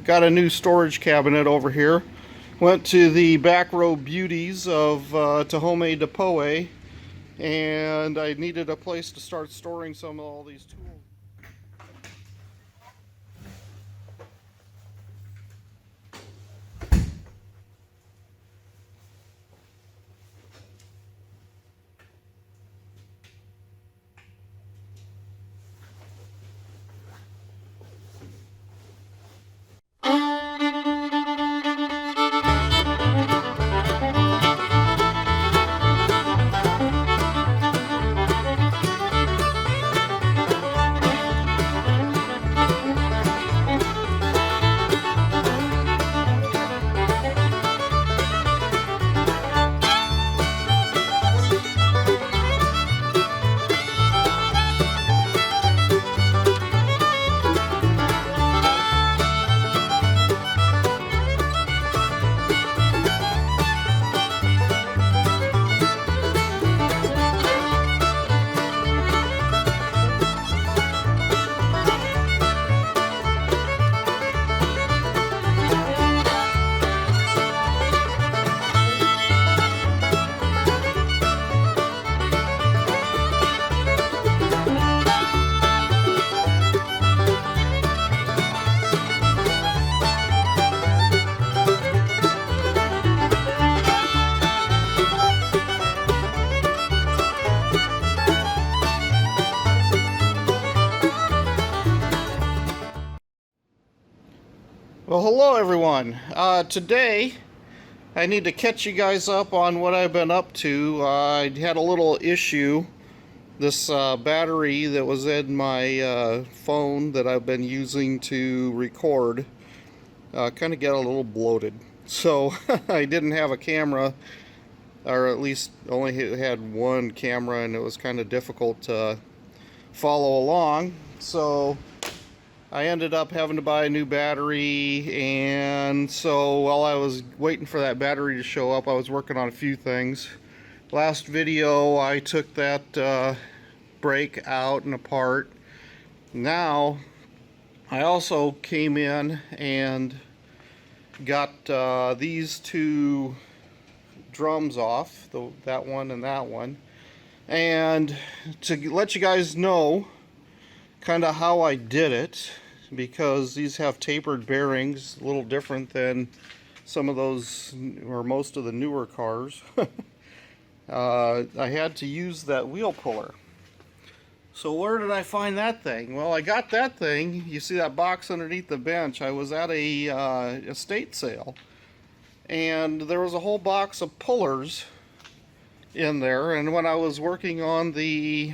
Got a new storage cabinet over here. Went to the back row beauties of Tahome Depoe, and I needed a place to start storing some of all these tools. Well, hello everyone. Today I need to catch you guys up on what I've been up to. I had a little issue. This battery that was in my phone that I've been using to record kind of got a little bloated. So I didn't have a camera, or at least only had one camera, and it was kind of difficult to follow along. So I ended up having to buy a new battery, and so while I was waiting for that battery to show up, I was working on a few things. Last video I took that brake out and apart. Now I also came in and got these two drums off, that one and that one, and to let you guys know kind of how I did it, because these have tapered bearings, a little different than some of those, or most of the newer cars. I had to use that wheel puller. So where did I find that thing? Well, I got that thing. You see that box underneath the bench? I was at a estate sale, and there was a whole box of pullers in there. And when I was working on the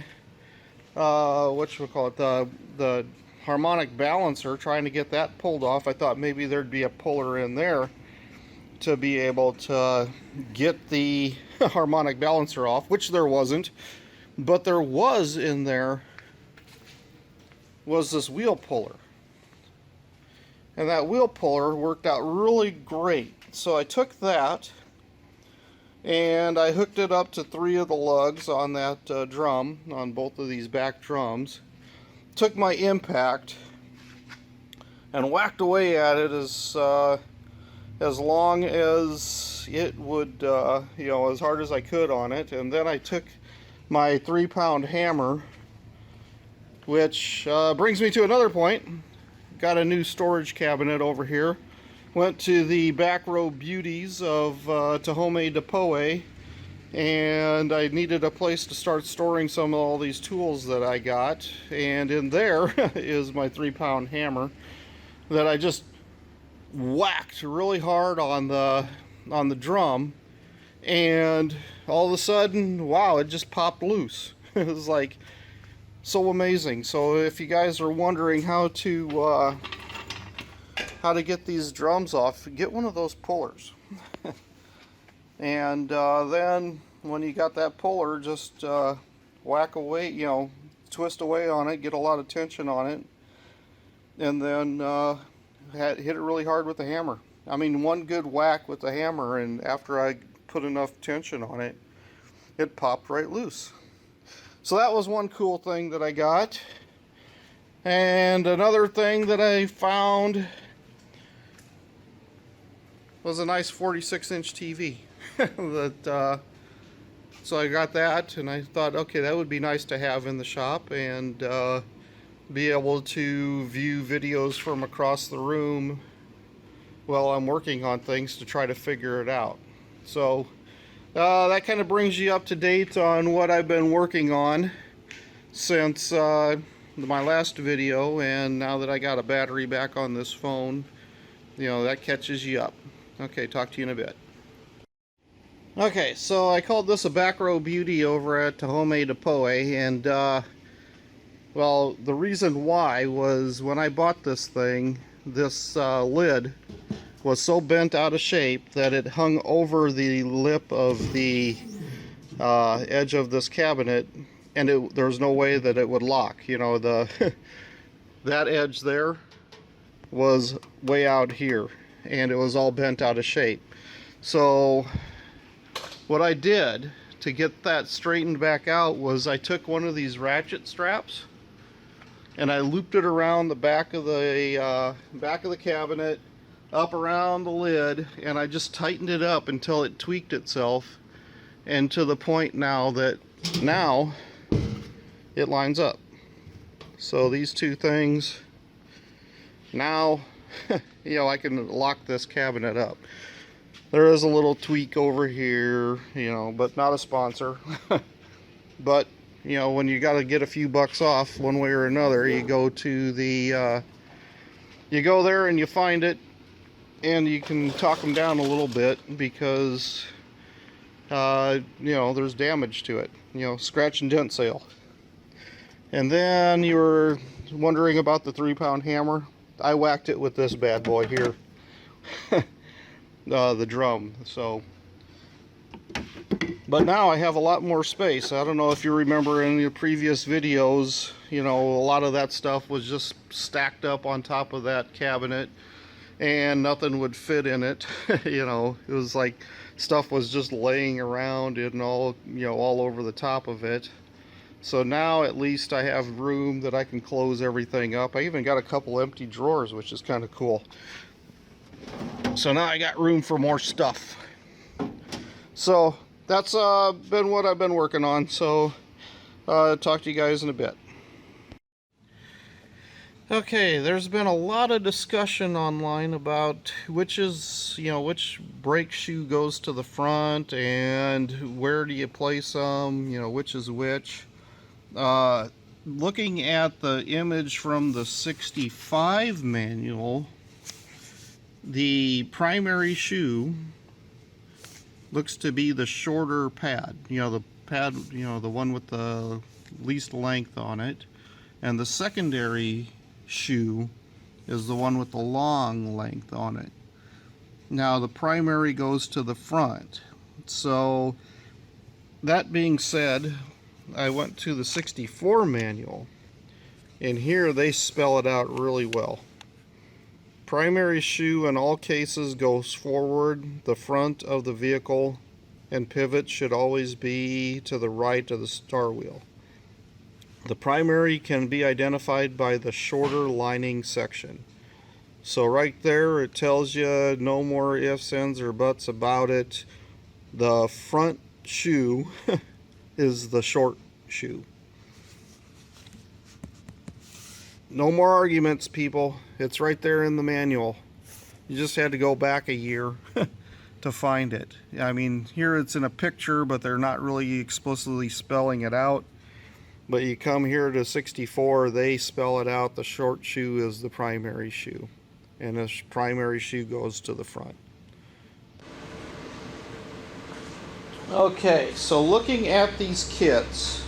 the harmonic balancer, trying to get that pulled off, I thought maybe there'd be a puller in there to be able to get the harmonic balancer off, which there wasn't. But there was in there was this wheel puller, and that wheel puller worked out really great. So I took that and I hooked it up to 3 of the lugs on that drum, on both of these back drums. Took my impact and whacked away at it as long as it would, as hard as I could on it. And then I took my 3-pound hammer, which brings me to another point. Got a new storage cabinet over here. Went to the back row beauties of Tahome Depoe, and I needed a place to start storing some of all these tools that I got. And in there is my 3-pound hammer that I just whacked really hard on the drum, and all of a sudden, wow, it just popped loose. It was like so amazing. So if you guys are wondering how to get these drums off, get one of those pullers. And then when you got that puller, just whack away, twist away on it, get a lot of tension on it, and then hit it really hard with the hammer. I mean, one good whack with the hammer, and after I put enough tension on it, it popped right loose. So that was one cool thing that I got. And another thing that I found was a nice 46-inch TV. that So I got that, and I thought, okay, that would be nice to have in the shop, and be able to view videos from across the room while I'm working on things to try to figure it out. So that kind of brings you up to date on what I've been working on since my last video, and now that I got a battery back on this phone, that catches you up. Okay, talk to you in a bit. Okay, so I called this a back row beauty over at Tahome Depoe, and well, the reason why was when I bought this thing, this lid was so bent out of shape that it hung over the lip of the edge of this cabinet, and there's no way that it would lock. That edge there was way out here, and it was all bent out of shape. So what I did to get that straightened back out was I took one of these ratchet straps and I looped it around the back of the cabinet, up around the lid, and I just tightened it up until it tweaked itself, and to the point now that it lines up. So these two things, now I can lock this cabinet up. There is a little tweak over here, but not a sponsor. But when you got to get a few bucks off one way or another, you go to the you go there and you find it, and you can talk them down a little bit because there's damage to it, scratch and dent sale. And then you were wondering about the 3-pound hammer. I whacked it with this bad boy here. The drum. So, but now I have a lot more space. I don't know if you remember in your previous videos, a lot of that stuff was just stacked up on top of that cabinet and nothing would fit in it. It was like stuff was just laying around and all over the top of it. So now at least I have room that I can close everything up. I even got a couple empty drawers, which is kind of cool. So now I got room for more stuff. So that's been what I've been working on. So talk to you guys in a bit. Okay, there's been a lot of discussion online about which brake shoe goes to the front and where do you place them, which is which. Looking at the image from the 65 manual, the primary shoe looks to be the shorter pad. The pad, the one with the least length on it. And the secondary shoe is the one with the long length on it. Now the primary goes to the front. So that being said, I went to the 64 manual, and here they spell it out really well. Primary shoe in all cases goes forward, the front of the vehicle, and pivot should always be to the right of the star wheel. The primary can be identified by the shorter lining section. So right there it tells you no more ifs, ands, or buts about it. The front shoe is the short shoe. No more arguments, people. It's right there in the manual. You just had to go back a year to find it. I mean, here it's in a picture, but they're not really explicitly spelling it out. But you come here to 64, they spell it out. The short shoe is the primary shoe, and the primary shoe goes to the front. Okay, so looking at these kits,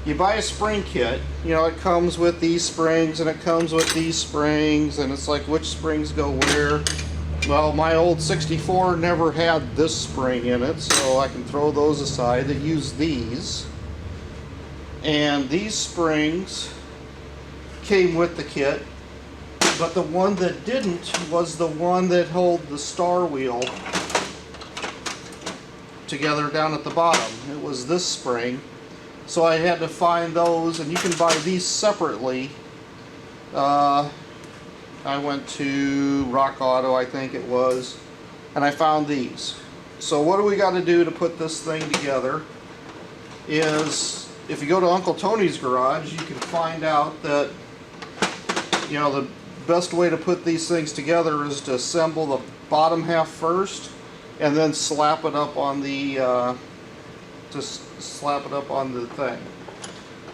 you buy a spring kit, it comes with these springs and it comes with these springs, and it's like which springs go where. Well, my old 64 never had this spring in it, so I can throw those aside. They use these. And these springs came with the kit, but the one that didn't was the one that held the star wheel together down at the bottom. It was this spring. So I had to find those, and you can buy these separately. I went to Rock Auto, I think it was. and I found these. So what do we got to do to put this thing together is, if you go to Uncle Tony's garage, you can find out that, you know, the best way to put these things together is to assemble the bottom half first and then slap it up on the thing.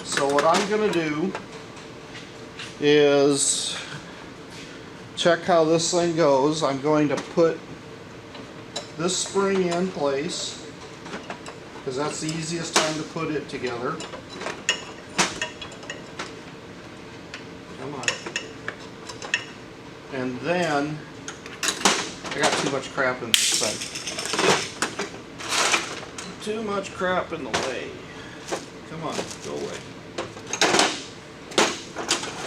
So what I'm going to do is check how this thing goes. I'm going to put this spring in place because that's the easiest time to put it together. Come on. And then I got too much crap in this thing. Too much crap in the way. Come on, go away.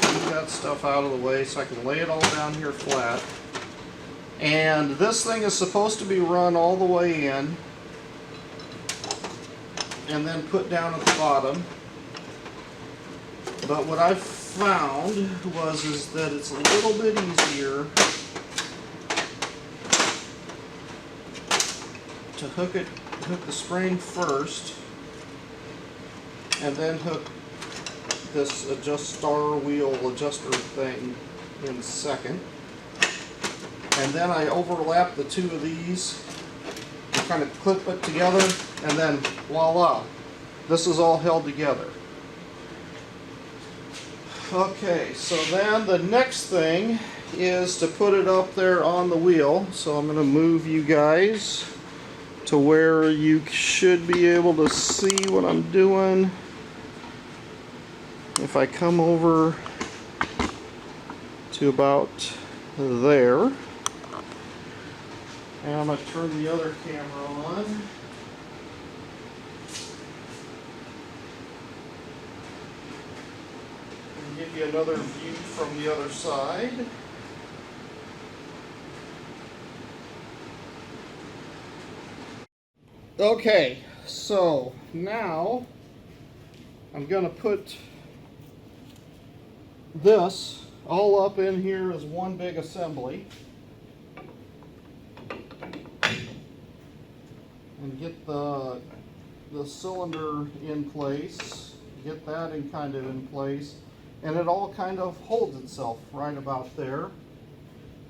Move that stuff out of the way so I can lay it all down here flat. And this thing is supposed to be run all the way in and then put down at the bottom. But what I found is that it's a little bit easier to hook the spring first and then hook this star wheel adjuster thing in second. And then I overlap the two of these and kind of clip it together, and then voila, this is all held together. Okay, so then the next thing is to put it up there on the wheel. So I'm going to move you guys to where you should be able to see what I'm doing. If I come over to about there, and I'm going to turn the other camera on. And give you another view from the other side. Okay, so now I'm going to put this all up in here as one big assembly and get the cylinder in place, get that kind of in place, and it all kind of holds itself right about there.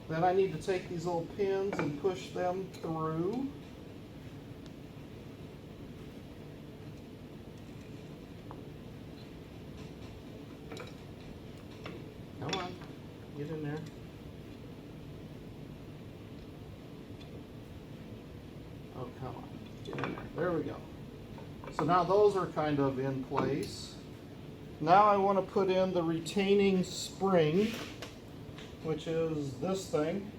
Then I need to take these little pins and push them through. Come on, get in there. Oh, come on, get in there. There we go. So now those are kind of in place. Now I want to put in the retaining spring, which is this thing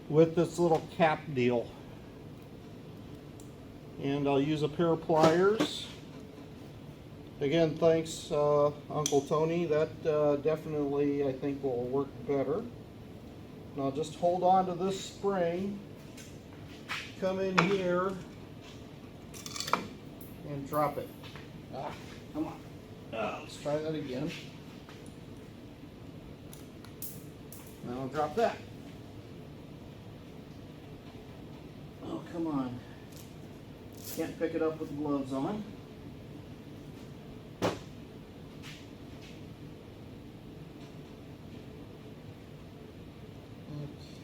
with this little cap deal. And I'll use a pair of pliers. Again, thanks Uncle Tony. That definitely, I think, will work better. Now just hold on to this spring, come in here, and drop it. Come on. Let's try that again. Now I'll drop that. Oh, come on. Can't pick it up with the gloves on.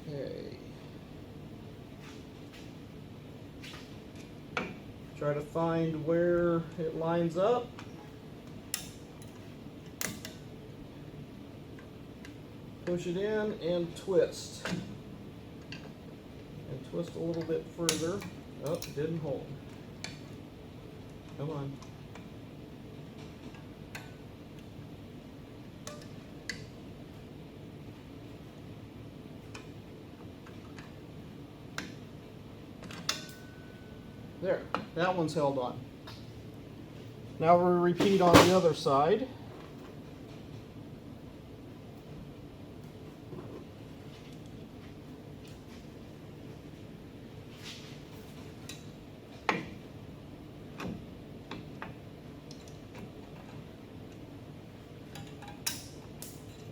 Okay. Try to find where it lines up. Push it in and twist. And twist a little bit further. Oh, it didn't hold. Come on. There, that one's held on. Now we'll repeat on the other side.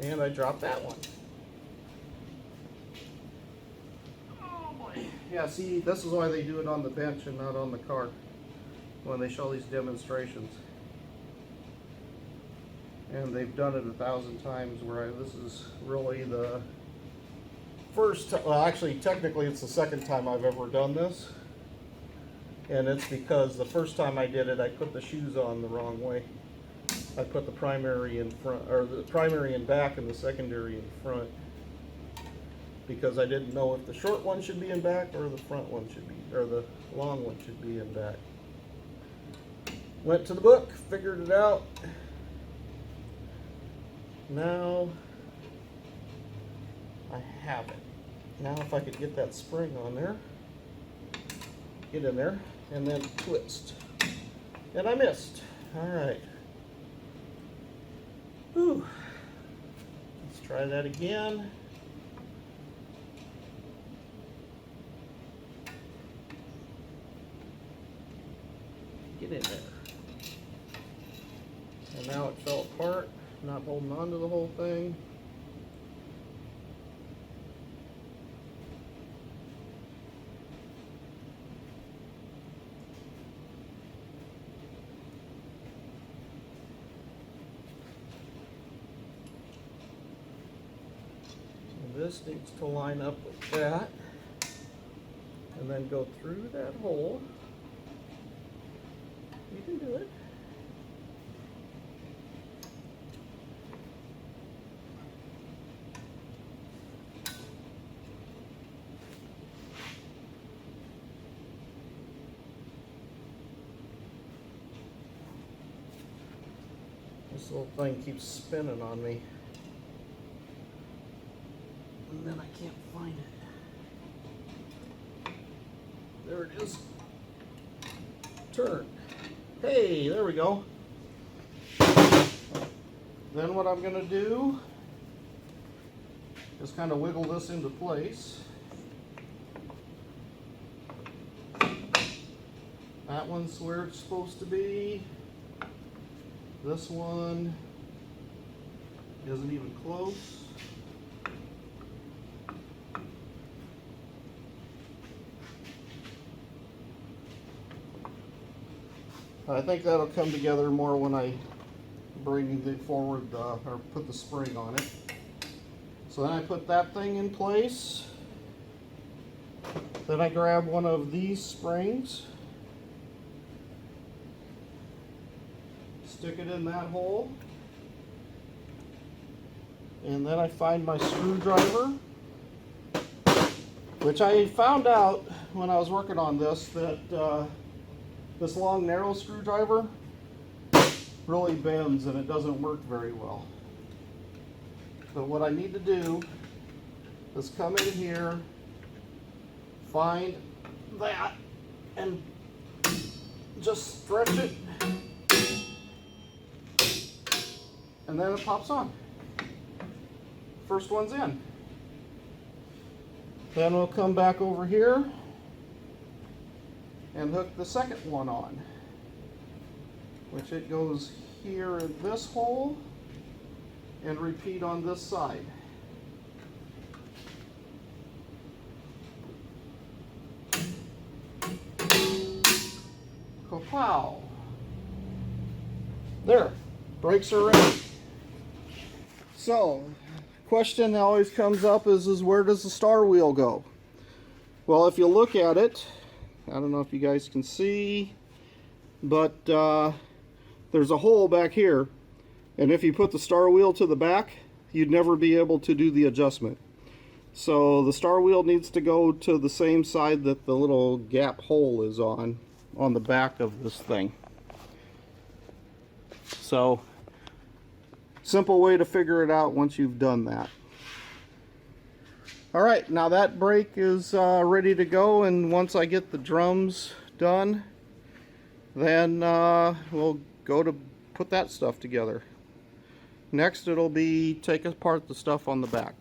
And I dropped that one. Yeah, see, this is why they do it on the bench and not on the car when they show these demonstrations. And they've done it 1,000 times where this is really the first, well actually technically it's the second time I've ever done this. And it's because the first time I did it, I put the shoes on the wrong way. I put the primary in front, or the primary in back and the secondary in front. Because I didn't know if the short one should be in back or the front one should be, or the long one should be in back. Went to the book, figured it out. Now I have it. Now if I could get that spring on there, get in there, and then twist. And I missed. Alright. Whew. Let's try that again. Get in there. And now it fell apart, not holding on to the whole thing. This needs to line up with that and then go through that hole. You can do it. This little thing keeps spinning on me. And then I can't find it. There it is. Turn. Hey, there we go. Then what I'm going to do is kind of wiggle this into place. That one's where it's supposed to be. This one isn't even close. I think that'll come together more when I bring it forward or put the spring on it. So then I put that thing in place. Then I grab one of these springs, stick it in that hole, and then I find my screwdriver, which I found out when I was working on this that this long narrow screwdriver really bends and it doesn't work very well. So what I need to do is come in here, find that, and just stretch it, and then it pops on. First one's in. Then we'll come back over here and hook the second one on, which it goes here in this hole and repeat on this side. Kapow! There, brakes are ready. So, question that always comes up is where does the star wheel go? Well, if you look at it, I don't know if you guys can see, but there's a hole back here, and if you put the star wheel to the back, you'd never be able to do the adjustment. So the star wheel needs to go to the same side that the little gap hole is on the back of this thing. So, simple way to figure it out once you've done that. Alright, now that brake is ready to go, and once I get the drums done, then we'll go to put that stuff together. Next it'll be take apart the stuff on the back.